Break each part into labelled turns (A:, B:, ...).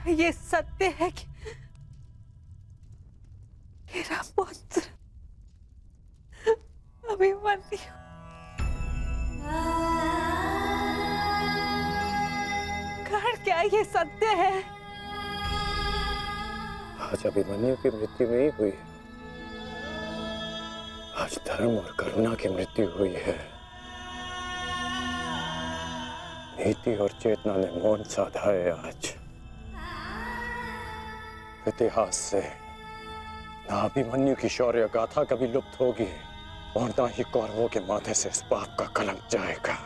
A: ये सत्य है कि मेरा पुत्र अभिमन्यु क्या ये सत्य है?
B: आज अभिमन्यु की मृत्यु नहीं हुई, आज धर्म और करुणा की मृत्यु हुई है। नीति और चेतना ने मौन साधा है। आज इतिहास से ना अभिमन्यु की शौर्य गाथा कभी लुप्त होगी और ना ही कौरवों के माथे से इस पाप का कलंक जाएगा।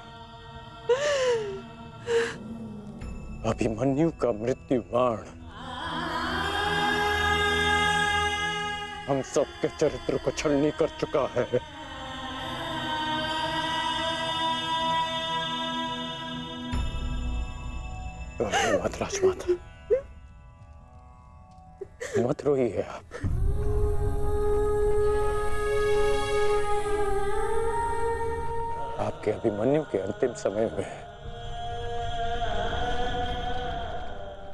B: अभिमन्यु का मृत्यु बाण हम सबके चरित्र को छलनी कर चुका है। मत राजमाता, मत रोइए आप। आपके अभिमन्यु के अंतिम समय में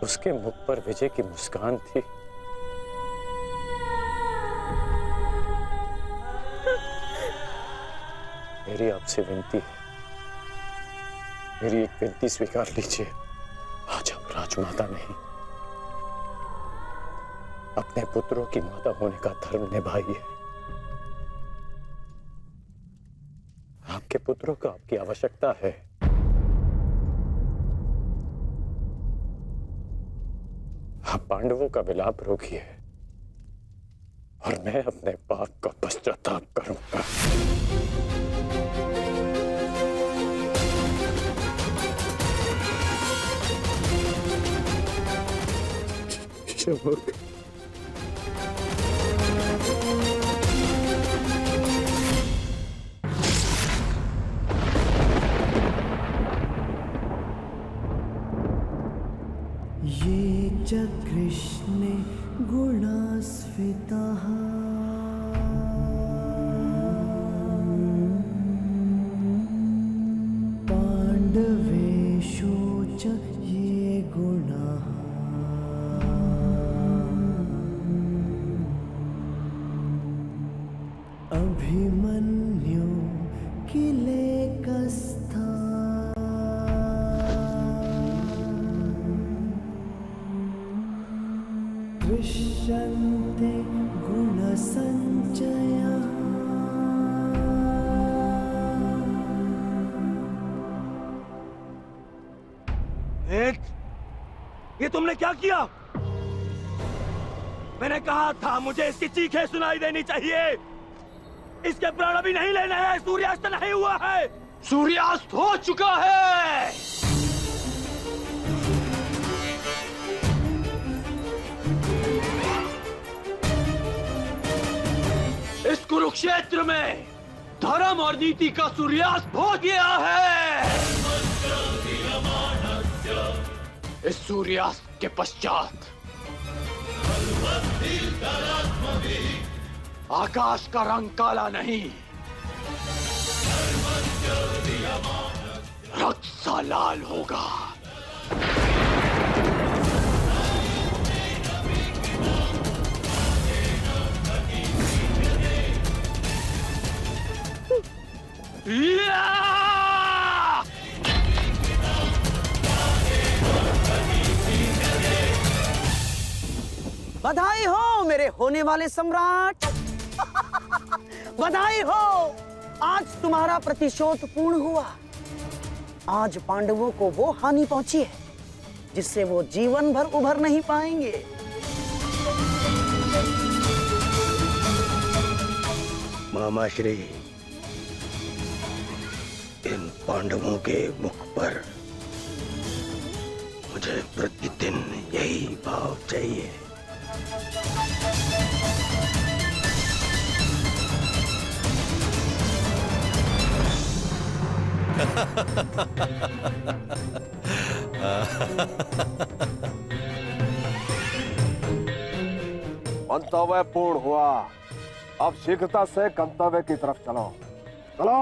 B: उसके मुख पर विजय की मुस्कान थी। मेरी आपसे विनती है, मेरी एक विनती स्वीकार लीजिए। आज आप राजमाता नहीं, अपने पुत्रों की माता होने का धर्म निभाइए। आपके पुत्रों को आपकी आवश्यकता है। आप पांडवों का विलाप रोकिए और मैं अपने पाप का पश्चाताप करूंगा।
C: ये च कृष्णे गुणास्फितः पाण्डवेषु च ये गुणाः अभिमन्यु किलेकस्थः दृश्यन्ते गुणसञ्चयः।
D: ये तुमने क्या किया? मैंने कहा था मुझे इसकी चीखें सुनाई देनी चाहिए। इसके प्राण अभी नहीं लेने हैं। सूर्यास्त नहीं हुआ है। सूर्यास्त हो चुका है। इस कुरुक्षेत्र में धर्म और नीति का सूर्यास्त हो गया है। इस सूर्यास्त के पश्चात आकाश का रंग काला नहीं, रक्त सा लाल होगा।
C: बधाई हो मेरे होने वाले सम्राट। बधाई हो, आज तुम्हारा प्रतिशोध पूर्ण हुआ। आज पांडवों को वो हानि पहुंची है जिससे वो जीवन भर उभर नहीं पाएंगे।
D: मामाश्री, इन पांडवों के मुख पर मुझे प्रतिदिन यही भाव चाहिए।
E: मंतव्य पूर्ण हुआ। अब शीघ्रता से गंतव्य की तरफ चलो। चलो।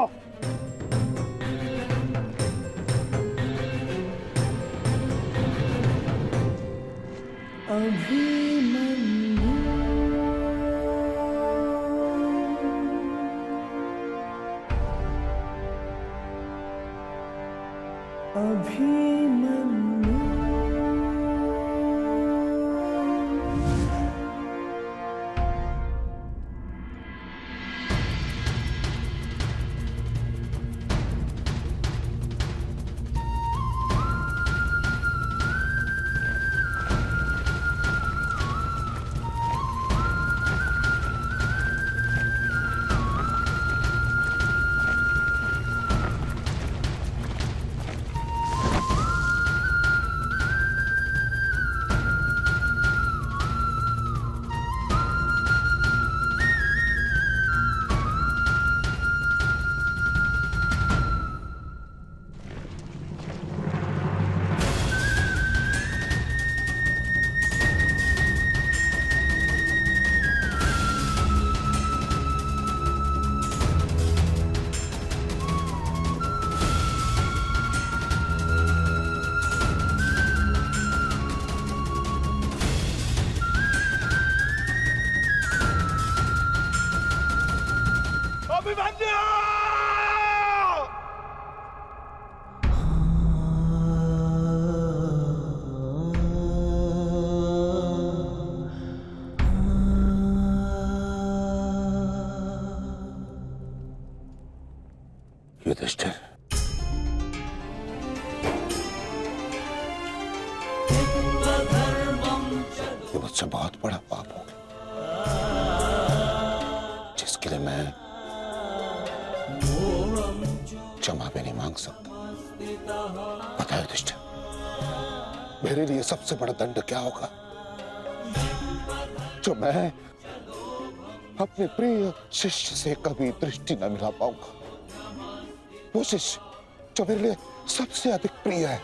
E: युधिष्ठिर, ये मुझसे बहुत बड़ा पाप हो गया जिसके लिए मैं क्षमा भी नहीं मांग सकता। पता है युधिष्ठिर, मेरे लिए सबसे बड़ा दंड क्या होगा? जो मैं अपने प्रिय शिष्य से कभी दृष्टि न मिला पाऊंगा, वो शिष्य जो मेरे लिए सबसे अधिक प्रिय है,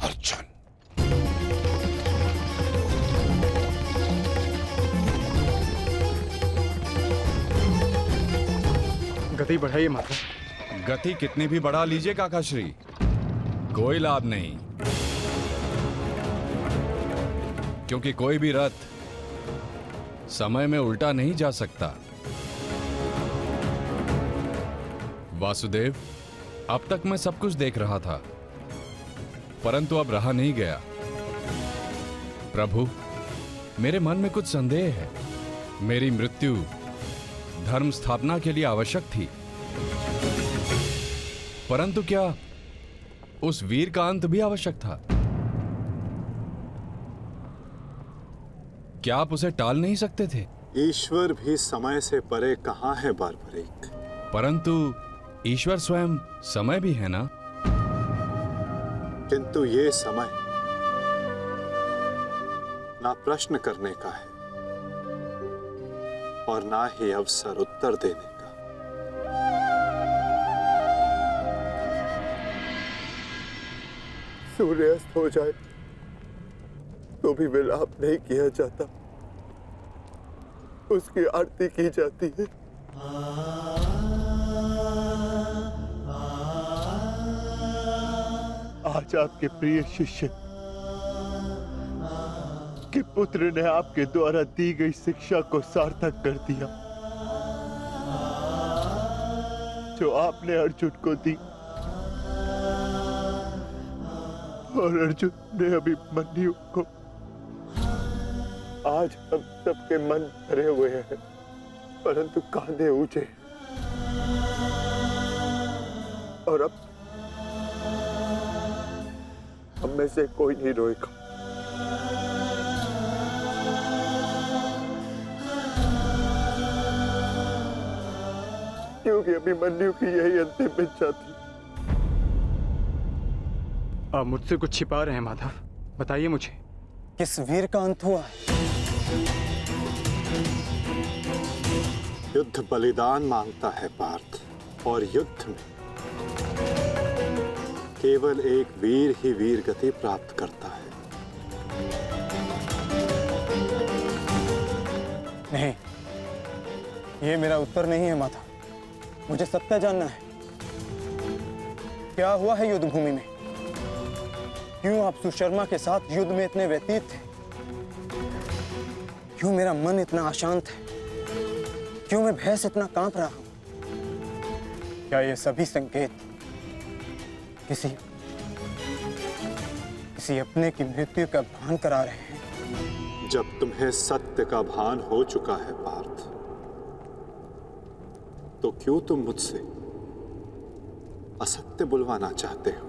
E: अर्जुन।
F: गति बढ़ाइए माता।
G: गति कितनी भी बढ़ा लीजिए काकाश्री, कोई लाभ नहीं, क्योंकि कोई भी रथ समय में उल्टा नहीं जा सकता। वासुदेव, अब तक मैं सब कुछ देख रहा था, परंतु अब रहा नहीं गया। प्रभु, मेरे मन में कुछ संदेह है। मेरी मृत्यु धर्म स्थापना के लिए आवश्यक थी, परंतु क्या उस वीर का अंत भी आवश्यक था? क्या आप उसे टाल नहीं सकते थे?
H: ईश्वर भी समय से परे कहां है बारबरीक?
G: परंतु ईश्वर स्वयं समय भी है ना?
H: किंतु ये समय ना प्रश्न करने का है और ना ही अवसर उत्तर देने का।
E: सूर्यास्त हो जाए तो भी विलाप नहीं किया जाता, उसकी आरती की जाती है। आज आपके प्रिय शिष्य के पुत्र ने आपके द्वारा दी गई शिक्षा को सार्थक कर दिया, जो आपने अर्जुन को दी, और अर्जुन ने अभिमन्यु को। आज हम सबके मन भरे हुए हैं, परंतु कांधे ऊंचे, और अब हम में से कोई नहीं रोएगा। क्योंकि अभिमन्यु की यही अंतिम इच्छा थी।
F: आप मुझसे कुछ छिपा रहे हैं माधव, बताइए मुझे।
C: किस वीर का अंत हुआ?
H: युद्ध बलिदान मांगता है पार्थ, और युद्ध में केवल एक वीर ही वीर गति प्राप्त करता है।
C: नहीं, ये मेरा उत्तर नहीं है माता। मुझे सत्य जानना है। क्या हुआ है युद्ध भूमि में?
B: क्यों आप सुशर्मा के साथ युद्ध में इतने व्यतीत थे? क्यों मेरा मन इतना अशांत है? क्यों मैं भय से इतना कांप रहा हूं? क्या ये सभी संकेत किसी अपने की मृत्यु का भान करा रहे हैं?
H: जब तुम्हें सत्य का भान हो चुका है पार्थ, तो क्यों तुम मुझसे असत्य बुलवाना चाहते हो?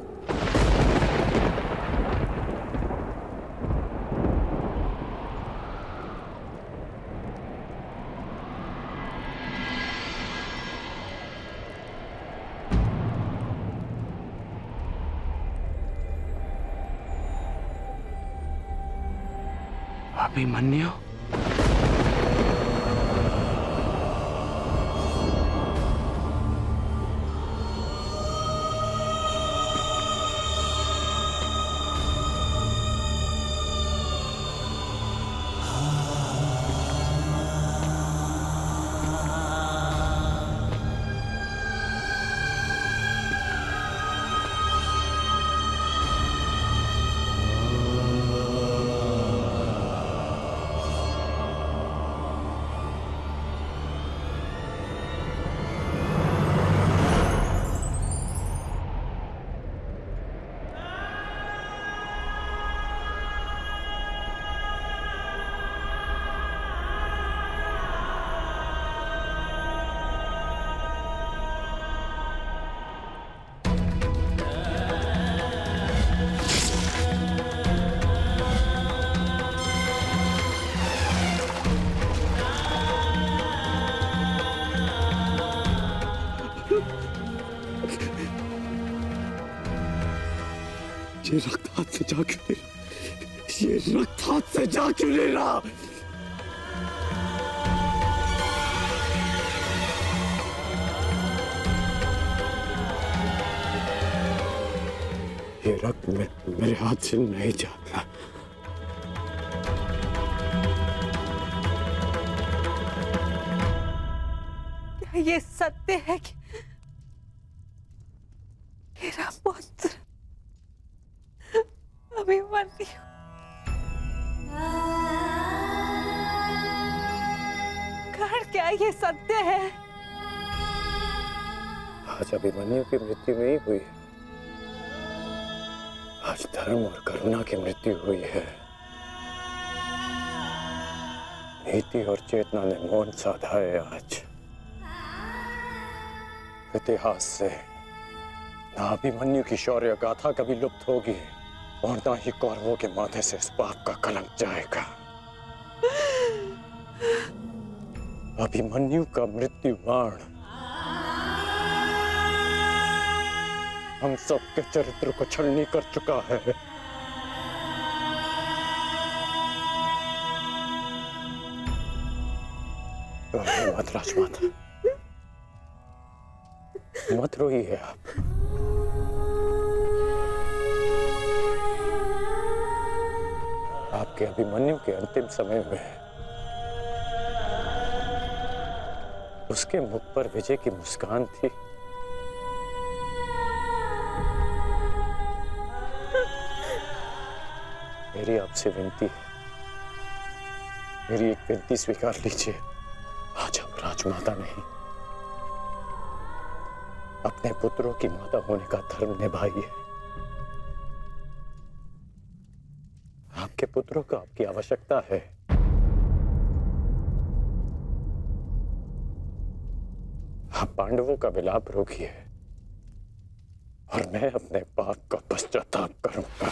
F: अभिमन्यु,
B: ये रक्त हाथ से जा क्यों नहीं रहा? ये रक्त हाथ से जा क्यों नहीं रहा? ये रक्त मेरे हाथ से नहीं जा रहा।
A: क्या ये सत्य है कि मेरा पुत्र अभिमन्यु कर्ण, क्या ये सत्य है?
B: आज अभिमन्यु की मृत्यु नहीं हुई है, आज धर्म और करुणा की मृत्यु हुई है। नीति और चेतना ने मौन साधा है। आज इतिहास से ना अभिमन्यु की शौर्य गाथा कभी लुप्त होगी और ना ही कौरवों के माथे से इस पाप का कलंक जाएगा। अभिमन्यु का मृत्यु बाण हम सबके चरित्र को छलनी कर चुका है। मत राजमाता, मत रोइए आप। आपके अभिमन्यु के अंतिम समय में उसके मुख पर विजय की मुस्कान थी। मेरी आपसे विनती है, मेरी एक विनती स्वीकार लीजिए। आज आप राजमाता नहीं, अपने पुत्रों की माता होने का धर्म निभाइए। आपके पुत्रों को आपकी आवश्यकता है। आप पांडवों का विलाप रोकिए और मैं अपने पाप का पश्चाताप करूंगा।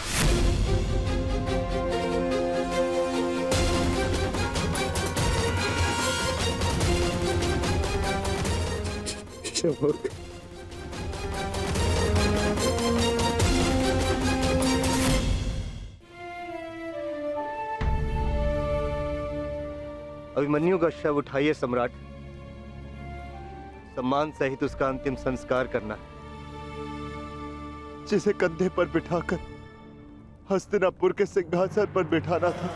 I: अभिमन्यु का शव उठाइए सम्राट, सम्मान सहित उसका अंतिम संस्कार करना है।
J: जिसे कंधे पर बिठाकर हस्तिनापुर के सिंहासन पर बिठाना था,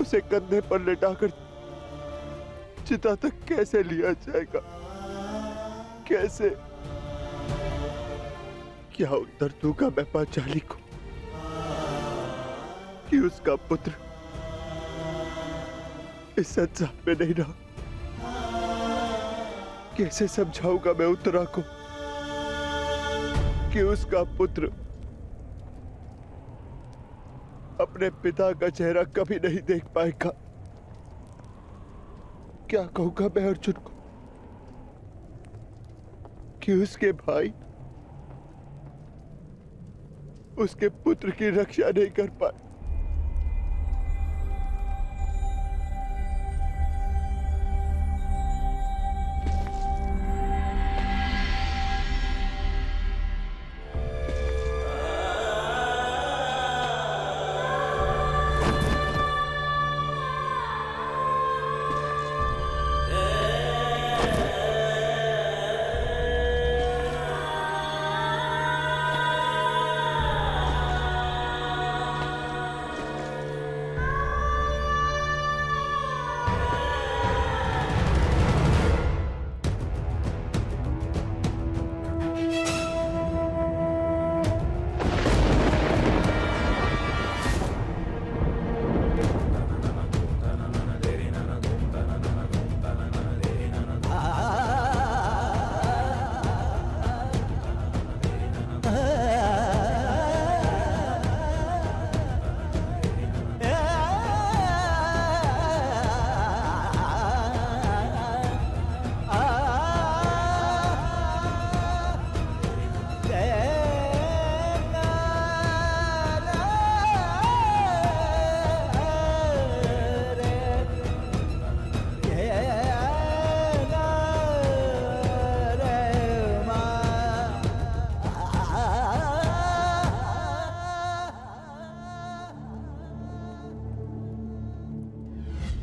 J: उसे कंधे पर लेटाकर चिता तक कैसे लिया जाएगा? कैसे? क्या उत्तर दूंगा मैं पांचाली को कि उसका पुत्र इस संसार में नहीं रहा? कैसे समझाऊंगा मैं उत्तरा को कि उसका पुत्र अपने पिता का चेहरा कभी नहीं देख पाएगा? क्या कहूंगा मैं अर्जुन को कि उसके भाई उसके पुत्र की रक्षा नहीं कर पाए?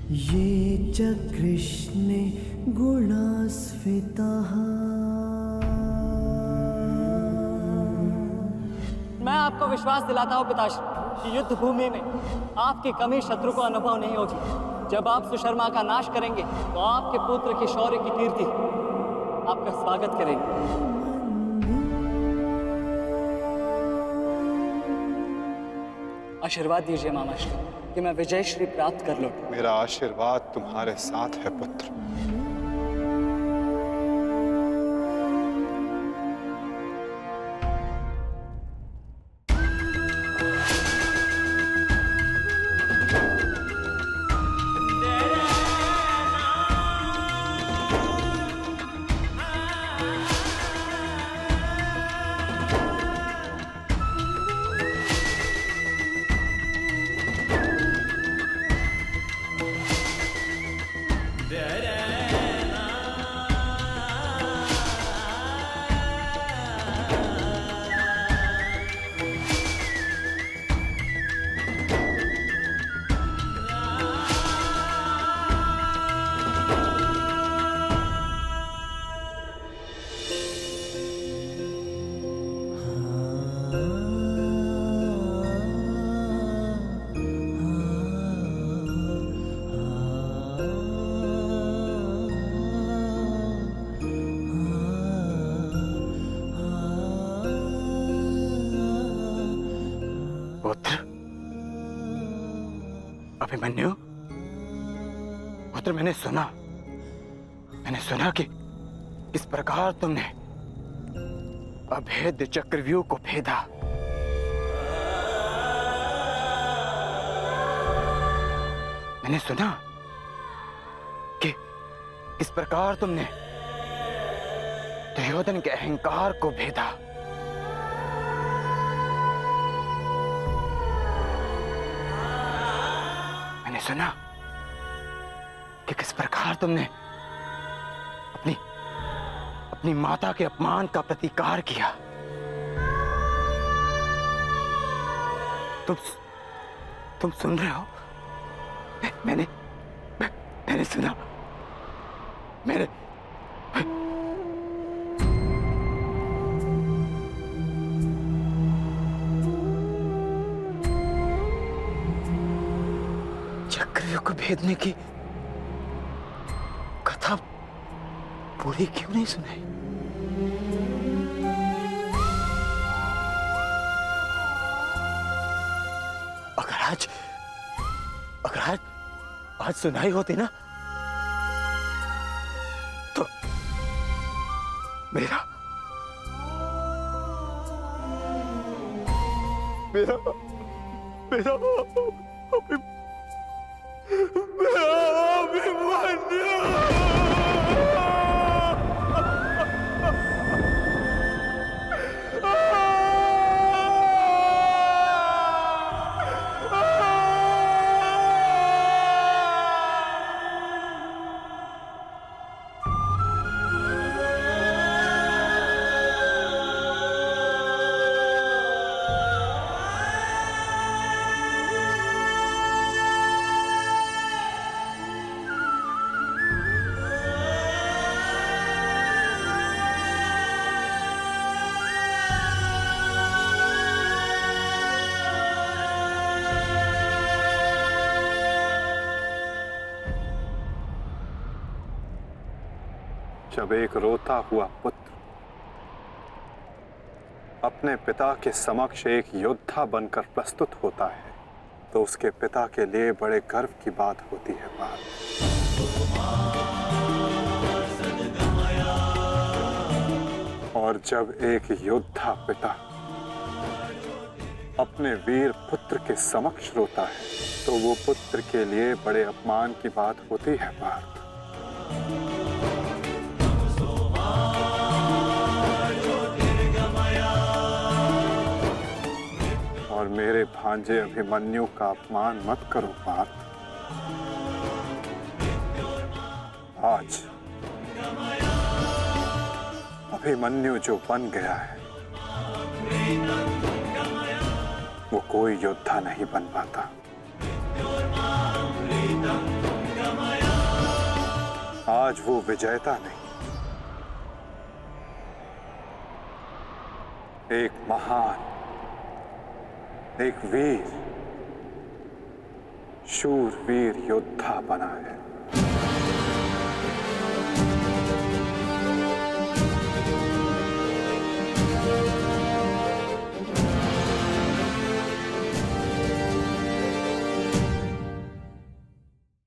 K: ये च कृष्णे गुणास्फितः।
L: मैं आपको विश्वास दिलाता हूँ पिताश्री कि युद्ध भूमि में आपकी कमी शत्रु को अनुभव नहीं होगी। जब आप सुशर्मा का नाश करेंगे तो आपके पुत्र की शौर्य की कीर्ति आपका स्वागत करेंगे। आशीर्वाद दीजिए मामाश्री कि मैं विजय श्री प्राप्त कर लूं।
H: मेरा आशीर्वाद तुम्हारे साथ है पुत्र।
B: अभिमन्यु, पुत्र मैंने सुना कि किस प्रकार तुमने अभेद्य चक्रव्यूह को भेदा। मैंने सुना कि किस प्रकार तुमने दुर्योधन के अहंकार को भेदा। मैंने सुना कि किस प्रकार तुमने अपनी माता के अपमान का प्रतिकार किया। तुम सुन रहे हो? मैंने सुना। मैंने चक्रव्यूह को भेदने की कथा पूरी क्यों नहीं सुनाई?
D: अगर आज सुनाई होती ना तो मेरा
H: जब एक रोता हुआ पुत्र अपने पिता के समक्ष एक योद्धा बनकर प्रस्तुत होता है तो उसके पिता के लिए बड़े गर्व की बात होती है पार्थ। और जब एक योद्धा पिता अपने वीर पुत्र के समक्ष रोता है तो वो पुत्र के लिए बड़े अपमान की बात होती है पार्थ। और मेरे भांजे अभिमन्यु का अपमान मत करो पार्थ। आज अभिमन्यु जो बन गया है वो कोई योद्धा नहीं बन पाता। आज वो विजेता नहीं, एक महान, एक वीर, शूरवीर योद्धा बना है।